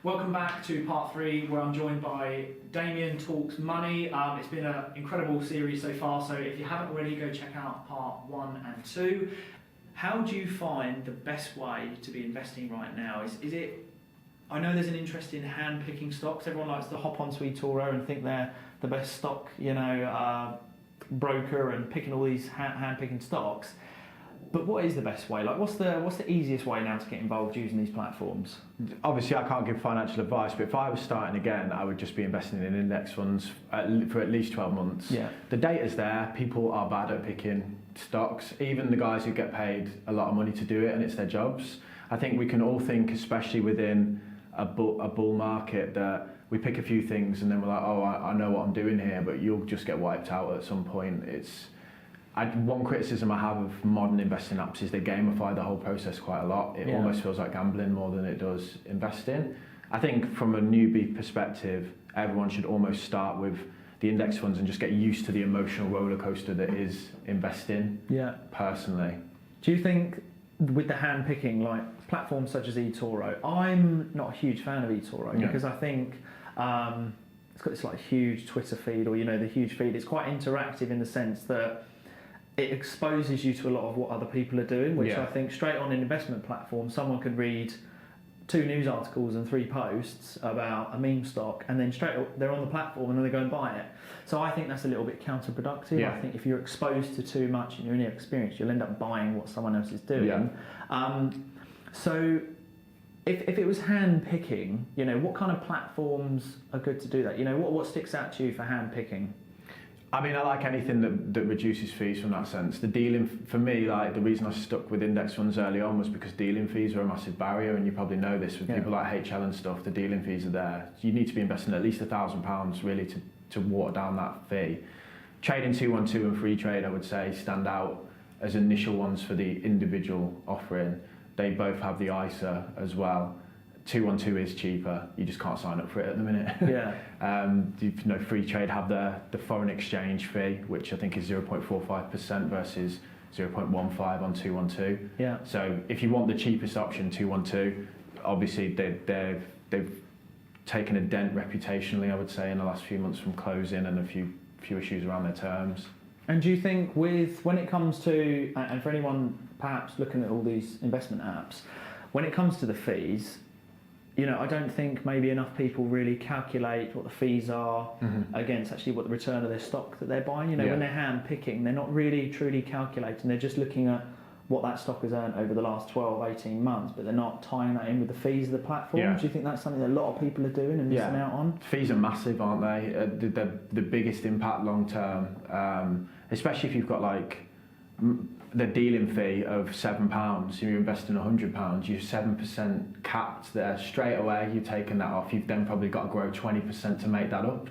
Welcome back to part 3, where I'm joined by Damien Talks Money. It's been an incredible series so far, so if you haven't already, go check out part 1 and 2. How do you find the best way to be investing right now? Is it, I know there's an interest in hand-picking stocks. Everyone likes to hop onto eTORO and think they're the best stock, broker and picking all these hand-picking stocks. But what is the best way? Like, what's the easiest way now to get involved using these platforms? Obviously, I can't give financial advice, but if I was starting again, I would just be investing in index funds for at least 12 months. Yeah. The data's there. People are bad at picking stocks. Even the guys who get paid a lot of money to do it, and it's their jobs. I think we can all think, especially within a bull market, that we pick a few things and then we're like, oh, I know what I'm doing here, but you'll just get wiped out at some point. One criticism I have of modern investing apps is they gamify the whole process quite a lot. It almost feels like gambling more than it does investing. I think from a newbie perspective, everyone should almost start with the index funds and just get used to the emotional roller coaster that is investing. Yeah. Personally. Do you think with the hand picking, like platforms such as eToro, I'm not a huge fan of eToro because I think it's got this like huge Twitter feed, or the huge feed. It's quite interactive in the sense that it exposes you to a lot of what other people are doing, which I think straight on an investment platform, someone could read 2 news articles and 3 posts about a meme stock, and then they're on the platform and then they go and buy it. So I think that's a little bit counterproductive. I think if you're exposed to too much and you're inexperienced, you'll end up buying what someone else is doing. So if it was hand picking, what kind of platforms are good to do that? What sticks out to you for hand picking? I mean, I like anything that reduces fees from that sense. The dealing, for me, like the reason I stuck with index funds early on was because dealing fees are a massive barrier, and you probably know this with people like HL and stuff. The dealing fees are there. You need to be investing at least £1,000 really to water down that fee. Trading 212 and FREETRADE, I would say, stand out as initial ones for the individual offering. They both have the ISA as well. 212 is cheaper, you just can't sign up for it at the minute. FREETRADE have the foreign exchange fee, which I think is 0.45% versus 0.15 on 212. So if you want the cheapest option, 212, obviously they've taken a dent reputationally, I would say, in the last few months from closing and a few issues around their terms. And do you think when it comes to, and for anyone perhaps looking at all these investment apps, when it comes to the fees, I don't think maybe enough people really calculate what the fees are against actually what the return of their stock that they're buying. When they're hand picking, they're not really truly calculating. They're just looking at what that stock has earned over the last 12, 18 months, but they're not tying that in with the fees of the platform. Do you think that's something that a lot of people are doing and missing out on? Fees are massive, aren't they? The biggest impact long term, especially if you've got like the dealing fee of £7, if you're investing £100, you're 7% capped there straight away. You've taken that off. You've then probably got to grow 20% to make that up.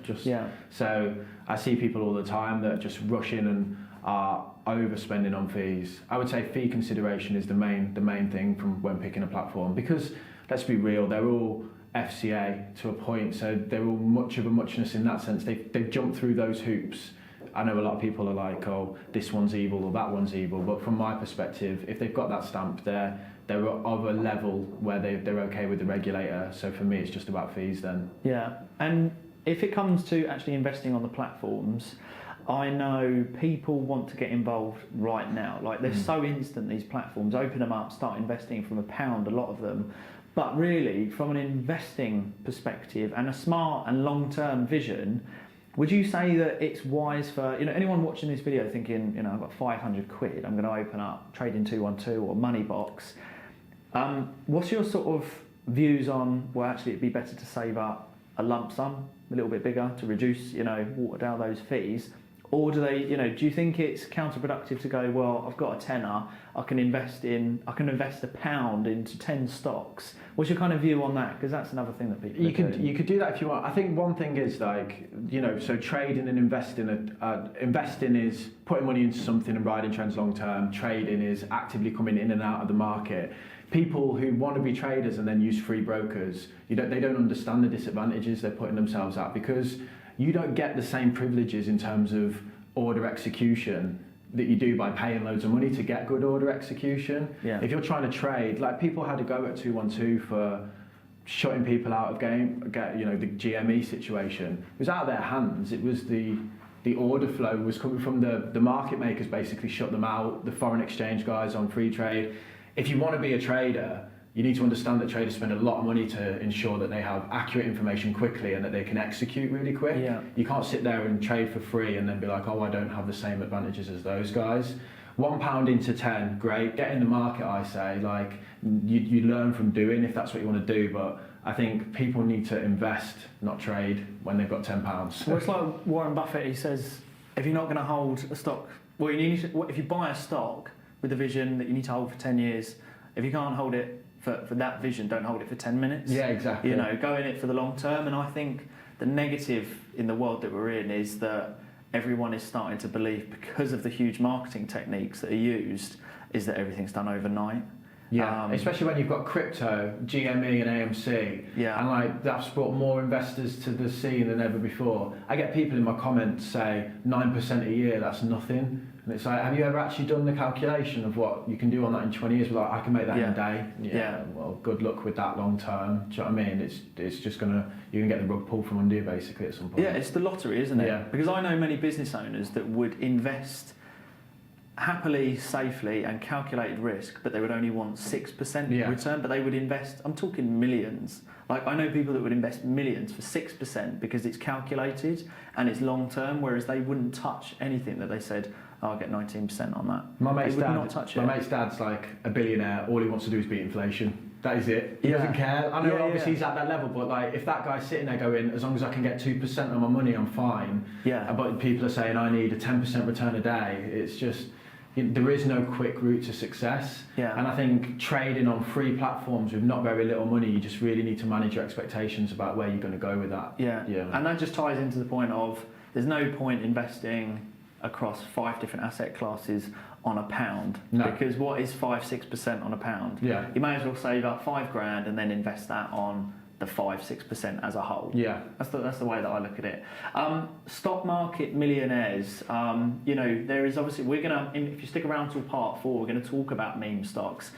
So I see people all the time that just rush in and are overspending on fees. I would say fee consideration is the main thing from when picking a platform, because let's be real, they're all FCA to a point, so they're all much of a muchness in that sense. They've jumped through those hoops. I know a lot of people are like, oh, this one's evil or that one's evil, but from my perspective, if they've got that stamp, they're of a level where they're okay with the regulator. So for me, it's just about fees then. Yeah, and if it comes to actually investing on the platforms, I know people want to get involved right now. Like, they're so instant, these platforms. Open them up, start investing from £1, a lot of them. But really, from an investing perspective and a smart and long-term vision, would you say that it's wise for anyone watching this video thinking, I've got 500 quid, I'm going to open up Trading 212 or MONEYBOX? What's your sort of views on, well, actually it'd be better to save up a lump sum, a little bit bigger, to reduce, water down those fees? Or do they, do you think it's counterproductive to go, well, I've got a tenner, I can invest £1 into 10 stocks? What's your kind of view on that? Because that's another thing that people you could do that if you want. I think one thing is like, so trading and investing, investing is putting money into something and riding trends long term. Trading is actively coming in and out of the market. People who want to be traders and then use free brokers, they don't understand the disadvantages they're putting themselves at, because you don't get the same privileges in terms of order execution that you do by paying loads of money to get good order execution. If you're trying to trade, like people had to go at 212 for shutting people out of the GME situation. It was out of their hands. It was the order flow was coming from the market makers, basically shut them out, the foreign exchange guys on free trade. If you want to be a trader, you need to understand that traders spend a lot of money to ensure that they have accurate information quickly and that they can execute really quick. Yeah. You can't sit there and trade for free and then be like, oh, I don't have the same advantages as those guys. £1 into 10, great. Get in the market, I say. Like, you learn from doing if that's what you want to do, but I think people need to invest, not trade, when they've got £10. Well, it's like Warren Buffett, he says, if you're not going to hold a stock, well, if you buy a stock with the vision that you need to hold for 10 years, if you can't hold it for that vision, don't hold it for 10 minutes. Yeah, exactly. Go in it for the long term. And I think the negative in the world that we're in is that everyone is starting to believe, because of the huge marketing techniques that are used, is that everything's done overnight. Yeah, especially when you've got crypto, GME and AMC, and like that's brought more investors to the scene than ever before. I get people in my comments say 9% a year, that's nothing. And it's like, have you ever actually done the calculation of what you can do on that in 20 years? Like, I can make that in a day. Yeah. Well, good luck with that long term. Do you know what I mean? It's just you can get the rug pulled from under you basically at some point. Yeah, it's the lottery, isn't it? Yeah. Because I know many business owners that would invest happily, safely and calculated risk, but they would only want 6% return, but they would invest, I'm talking millions. Like, I know people that would invest millions for 6% because it's calculated and it's long term, whereas they wouldn't touch anything that they said, oh, I'll get 19% on that. My mate's mate's dad's like a billionaire, all he wants to do is beat inflation. That is it. He doesn't care. I know obviously he's at that level, but like if that guy's sitting there going, as long as I can get 2% on my money, I'm fine. Yeah. But people are saying I need a 10% return a day. It's just, there is no quick route to success. Yeah. And I think trading on free platforms with not very little money, you just really need to manage your expectations about where you're going to go with that. Yeah. And that just ties into the point of there's no point investing across 5 different asset classes on £1. No. Because what is 5-6% on £1? Yeah. You may as well save up $5,000 and then invest that on the 5-6% as a whole. Yeah. That's the way that I look at it. Stock market millionaires. There is obviously, if you stick around till part 4, we're going to talk about meme stocks.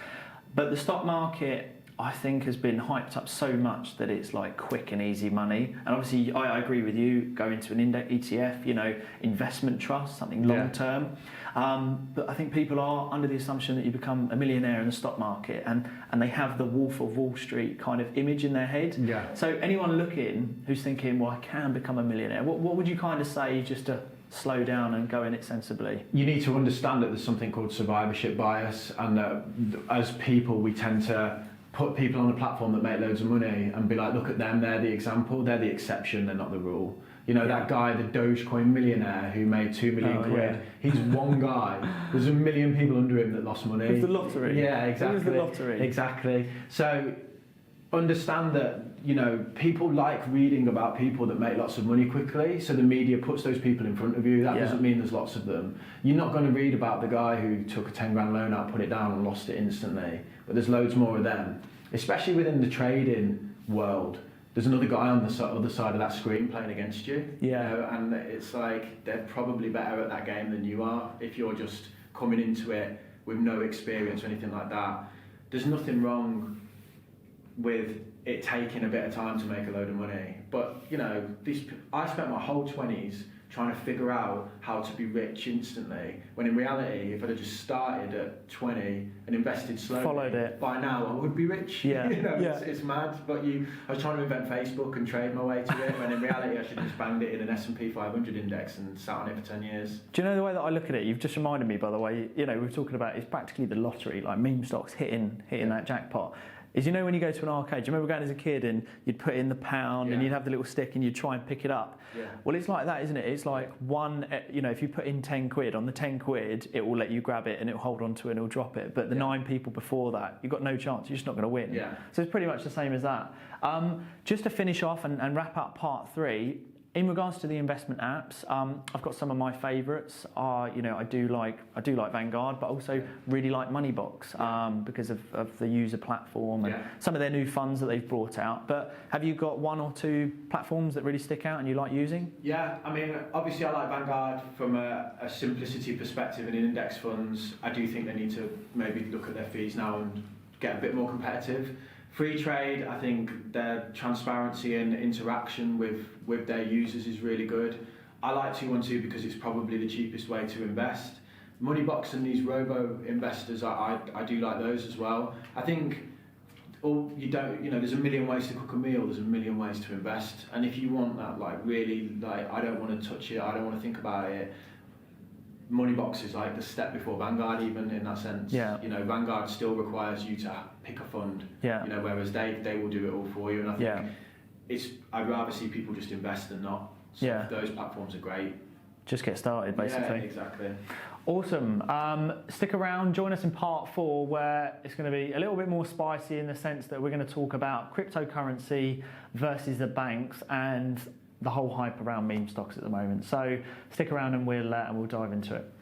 But the stock market, I think, has been hyped up so much that it's like quick and easy money. And obviously, I agree with you. Go into an index ETF, investment trust, something long term. But I think people are under the assumption that you become a millionaire in the stock market, and they have the Wolf of Wall Street kind of image in their head. Yeah. So anyone looking who's thinking, well, I can become a millionaire, what would you kind of say just to slow down and go in it sensibly? You need to understand that there's something called survivorship bias, and that as people, we tend to put people on a platform that make loads of money and be like, look at them, they're the example, they're the exception, they're not the rule. That guy, the Dogecoin millionaire who made 2 million quid, he's one guy. There's a million people under him that lost money. It was the lottery. Yeah, exactly. It was the lottery. Exactly. So understand that, people like reading about people that make lots of money quickly, so the media puts those people in front of you. That doesn't mean there's lots of them. You're not going to read about the guy who took a 10 grand loan out, put it down and lost it instantly, but there's loads more of them, especially within the trading world. There's another guy on the other side of that screen playing against you. Yeah. And it's like they're probably better at that game than you are if you're just coming into it with no experience or anything like that. There's nothing wrong with it taking a bit of time to make a load of money, but I spent my whole 20s trying to figure out how to be rich instantly, when in reality, if I'd have just started at 20 and invested slowly, followed it, by now I would be rich. It's mad. But I was trying to invent Facebook and trade my way to it, when in reality I should have just banged it in an S&P 500 index and sat on it for 10 years. Do you know the way that I look at it? You've just reminded me, by the way, we were talking about it's practically the lottery, like meme stocks hitting that jackpot. Is when you go to an arcade, do you remember going as a kid and you'd put in the pound and you'd have the little stick and you'd try and pick it up? Yeah. Well, it's like that, isn't it? It's like if you put in 10 quid, on the 10 quid, it will let you grab it and it'll hold on to it and it'll drop it. But the 9 people before that, you've got no chance, you're just not going to win. Yeah. So it's pretty much the same as that. Just to finish off and wrap up part 3, in regards to the investment apps, I've got some of my favourites. I do like Vanguard, but also really like MONEYBOX because of the user platform and some of their new funds that they've brought out. But have you got 1 or 2 platforms that really stick out and you like using? Yeah, I mean, obviously I like Vanguard from a simplicity perspective, and in index funds, I do think they need to maybe look at their fees now and get a bit more competitive. FreeTrade, I think their transparency and interaction with their users is really good. I like 212 because it's probably the cheapest way to invest. MONEYBOX and these robo investors, I do like those as well. I think there's a million ways to cook a meal, there's a million ways to invest, and if you want that really I don't want to touch it, I don't want to think about it, MONEYBOX is like the step before Vanguard, even in that sense. Yeah. Vanguard still requires you to pick a fund. Yeah. Whereas they will do it all for you, and I think I'd rather see people just invest than not. So those platforms are great. Just get started, basically. Yeah, exactly. Awesome. Stick around, join us in part 4, where it's going to be a little bit more spicy in the sense that we're going to talk about cryptocurrency versus the banks and the whole hype around meme stocks at the moment. So stick around and we'll dive into it.